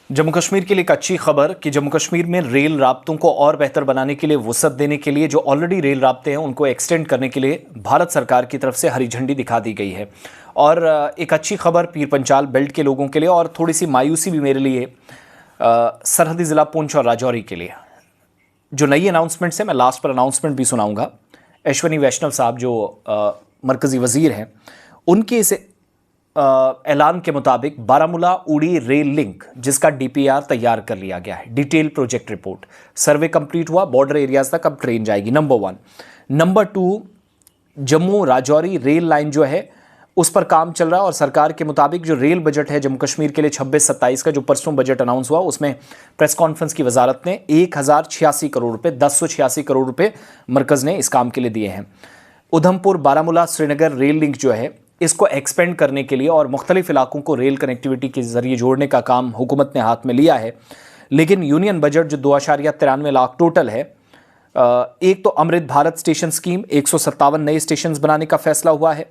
जम्मू कश्मीर के लिए एक अच्छी खबर कि जम्मू कश्मीर में रेल राब्तों को और बेहतर बनाने के लिए वसअत देने के लिए जो ऑलरेडी रेल राब्ते हैं उनको एक्सटेंड करने के लिए भारत सरकार की तरफ से हरी झंडी दिखा दी गई है। और एक अच्छी खबर पीर पंचाल बेल्ट के लोगों के लिए और थोड़ी सी मायूसी भी मेरे लिए सरहदी ज़िला पुंछ और राजौरी के लिए। जो नई अनाउंसमेंट्स है मैं लास्ट पर अनाउंसमेंट भी सुनाऊंगा। अश्विनी वैष्णव साहब जो मरकज़ी वज़ीर हैं उनके इस ऐलान के मुताबिक बारामूला उड़ी रेल लिंक जिसका डीपीआर तैयार कर लिया गया है, डिटेल प्रोजेक्ट रिपोर्ट, सर्वे कंप्लीट हुआ, बॉर्डर एरियाज तक अब ट्रेन जाएगी। Number 1। Number 2, Jammu Rajouri rail line जो है उस पर काम चल रहा है और सरकार के मुताबिक जो रेल बजट है जम्मू कश्मीर के लिए 26-27 का जो परसों बजट अनाउंस हुआ उसमें प्रेस कॉन्फ्रेंस की वजारत ने 1086 करोड़ रुपए 1086 करोड़ रुपए मरकज़ ने इस काम के लिए दिए हैं। उधमपुर बारामूला श्रीनगर रेल लिंक जो है इसको एक्सपेंड करने के लिए और मुख्तलिफ इलाकों को रेल कनेक्टिविटी के जरिए जोड़ने का काम हुकूमत ने हाथ में लिया है। लेकिन यूनियन बजट जो 2.93 लाख टोटल है, एक तो अमृत भारत स्टेशन स्कीम 157 नए स्टेशन बनाने का फैसला हुआ है,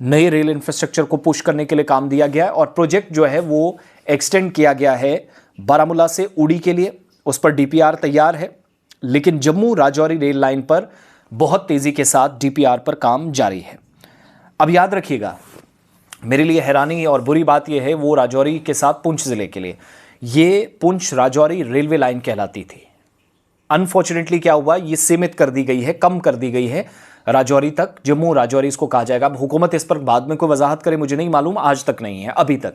नए रेल इंफ्रास्ट्रक्चर को पुश करने के लिए काम दिया गया है और प्रोजेक्ट जो है वो एक्सटेंड किया गया है बारामूला से उड़ी के लिए, उस पर डीपीआर तैयार है। लेकिन जम्मू राजौरी रेल लाइन पर बहुत तेज़ी के साथ डीपीआर पर काम जारी है। अब याद रखिएगा, मेरे लिए हैरानी और बुरी बात यह है वो राजौरी के साथ पुंछ ज़िले के लिए ये पुंछ राजौरी रेलवे लाइन कहलाती थी। अनफॉर्चुनेटली क्या हुआ, ये सीमित कर दी गई है, कम कर दी गई है राजौरी तक। जम्मू राजौरी इसको कहा जाएगा। अब हुकूमत इस पर बाद में कोई वजाहत करे मुझे नहीं मालूम, आज तक नहीं है अभी तक।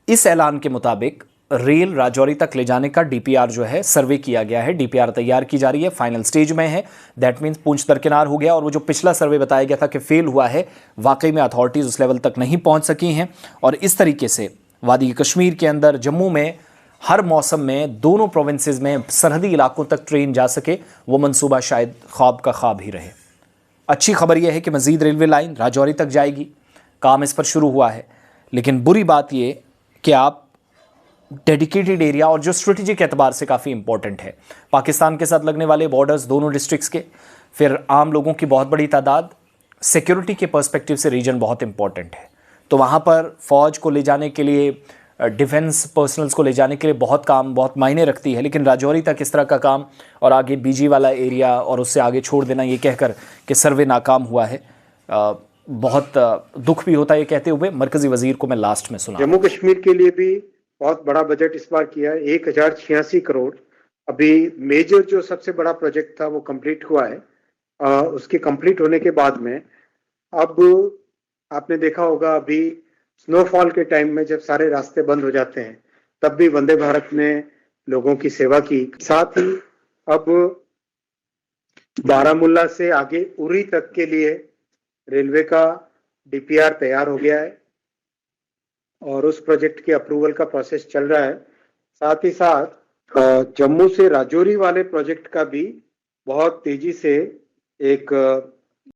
इस ऐलान के मुताबिक रेल राजौरी तक ले जाने का डीपीआर जो है सर्वे किया गया है, डीपीआर तैयार की जा रही है, फाइनल स्टेज में है। दैट मीन्स पुंछ दरकिनार हो गया और वो जो पिछला सर्वे बताया गया था कि फेल हुआ है, वाकई में अथॉरिटीज़ उस लेवल तक नहीं पहुंच सकी हैं। और इस तरीके से वादी कश्मीर के अंदर जम्मू में हर मौसम में दोनों प्रोविंसेस में सरहदी इलाकों तक ट्रेन जा सके, वो मंसूबा शायद ख्वाब का ख्वाब ही रहे। अच्छी खबर यह है कि मज़ीद रेलवे लाइन राजौरी तक जाएगी, काम इस पर शुरू हुआ है। लेकिन बुरी बात यह कि आप डेडिकेटेड एरिया और जो स्ट्रेटेजिक एतबार से काफ़ी इंपॉर्टेंट है, पाकिस्तान के साथ लगने वाले बॉर्डर्स दोनों डिस्ट्रिक्ट्स के, फिर आम लोगों की बहुत बड़ी तादाद, सिक्योरिटी के पर्सपेक्टिव से रीजन बहुत इंपॉर्टेंट है। तो वहाँ पर फ़ौज को ले जाने के लिए, डिफेंस पर्सनल्स को ले जाने के लिए बहुत मायने रखती है। लेकिन राजौरी तक इस तरह का काम और आगे बीजी वाला एरिया और उससे आगे छोड़ देना ये कहकर कि सर्वे नाकाम हुआ है, बहुत दुख भी होता है। ये कहते हुए मरकज़ी वज़ीर को मैं लास्ट में सुना। जम्मू कश्मीर के लिए भी बहुत बड़ा बजट इस बार किया है, 1086 करोड़। अभी मेजर जो सबसे बड़ा प्रोजेक्ट था वो कंप्लीट हुआ है। उसके कंप्लीट होने के बाद में अब आपने देखा होगा, अभी स्नोफॉल के टाइम में जब सारे रास्ते बंद हो जाते हैं तब भी वंदे भारत ने लोगों की सेवा की। साथ ही अब बारामूला से आगे उरी तक के लिए रेलवे का डीपीआर तैयार हो गया है और उस प्रोजेक्ट के अप्रूवल का प्रोसेस चल रहा है। साथ ही साथ जम्मू से राजौरी वाले प्रोजेक्ट का भी बहुत तेजी से एक